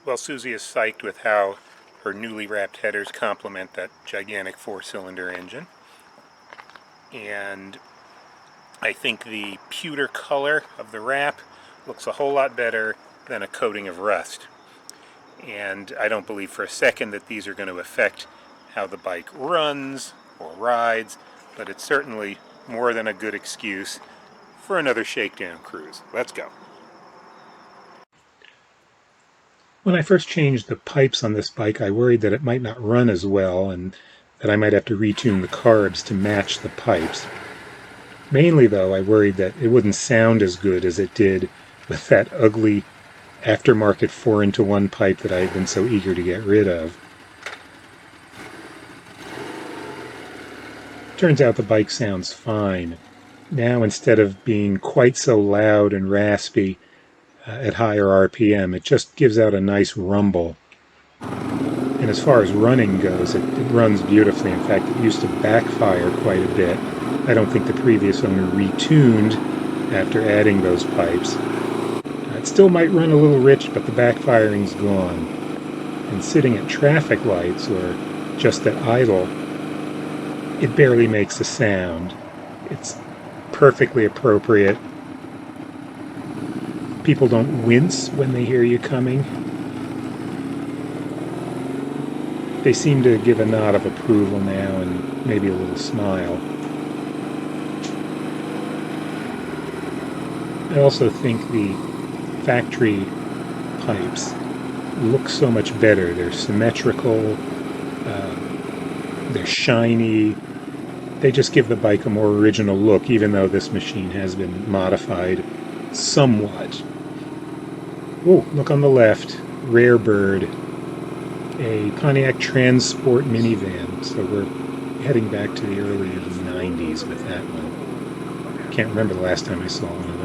Well, Susie is psyched with how her newly wrapped headers complement that gigantic 4-cylinder engine. And I think the pewter color of the wrap looks a whole lot better than a coating of rust. And I don't believe for a second that these are going to affect how the bike runs or rides, but it's certainly more than a good excuse for another shakedown cruise. Let's go. When I first changed the pipes on this bike, I worried that it might not run as well and that I might have to retune the carbs to match the pipes. Mainly, though, I worried that it wouldn't sound as good as it did with that ugly aftermarket 4-into-1 pipe that I had been so eager to get rid of. Turns out the bike sounds fine. Now, instead of being quite so loud and raspy at higher RPM, it just gives out a nice rumble. And as far as running goes, it runs beautifully. In fact, it used to backfire quite a bit. I don't think the previous owner retuned after adding those pipes. It still might run a little rich, but the backfiring's gone. And sitting at traffic lights or just at idle, it barely makes a sound. It's perfectly appropriate. People don't wince when they hear you coming. They seem to give a nod of approval now and maybe a little smile. I also think the factory pipes look so much better. They're symmetrical, they're shiny. They just give the bike a more original look, even though this machine has been modified somewhat. Oh, look on the left, Rare Bird, a Pontiac Transport minivan. So we're heading back to the early 90s with that one. Can't remember the last time I saw one of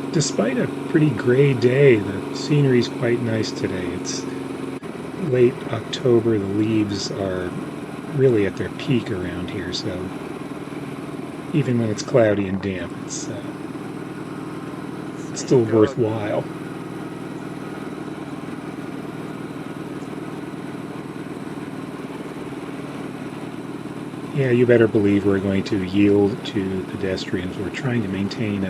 those. Despite a pretty gray day, the scenery's quite nice today. It's late October, the leaves are really at their peak around here, so even when it's cloudy and damp, it's still worthwhile. Yeah, you better believe we're going to yield to pedestrians. We're trying to maintain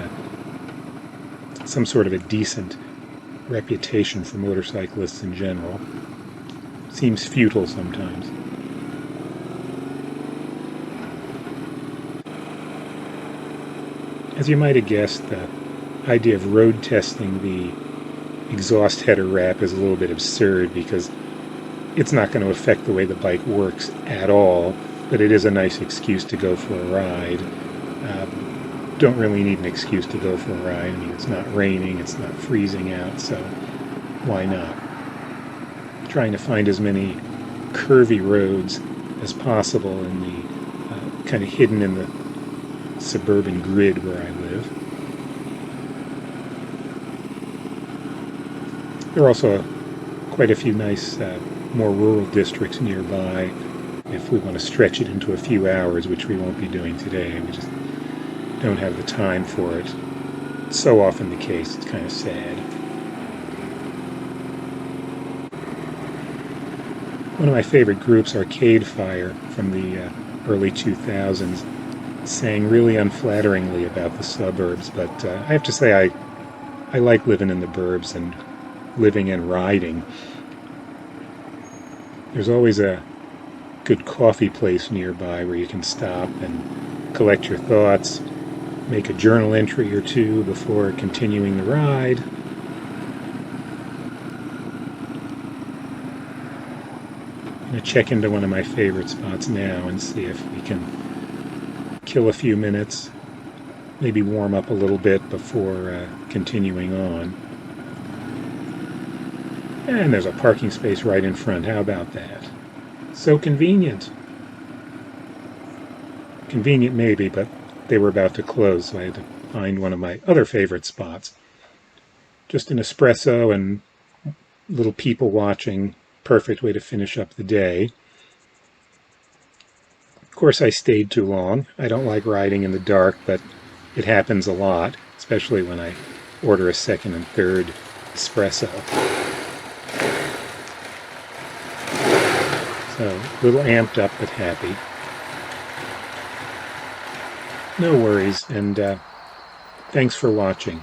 some sort of a decent reputation for motorcyclists in general. Seems futile sometimes. As you might have guessed, the idea of road testing the exhaust header wrap is a little bit absurd because it's not going to affect the way the bike works at all, but it is a nice excuse to go for a ride. Don't really need an excuse to go for a ride. I mean, it's not raining, it's not freezing out, so why not? Trying to find as many curvy roads as possible in the kind of hidden in the suburban grid where I live. There are also quite a few nice, more rural districts nearby if we want to stretch it into a few hours, which we won't be doing today. We just don't have the time for it. It's so often the case, it's kind of sad. One of my favorite groups, Arcade Fire, from the early 2000s, sang really unflatteringly about the suburbs, but I have to say I like living in the burbs and living and riding. There's always a good coffee place nearby where you can stop and collect your thoughts, make a journal entry or two before continuing the ride. I'm going to check into one of my favorite spots now and see if we can kill a few minutes, maybe warm up a little bit before continuing on. And there's a parking space right in front. How about that? So convenient. Convenient maybe, but they were about to close, so I had to find one of my other favorite spots. Just an espresso and little people watching. Perfect way to finish up the day. Of course, I stayed too long. I don't like riding in the dark, but it happens a lot. It's especially when I order a second and third espresso. So, a little amped up but happy. No worries, and thanks for watching.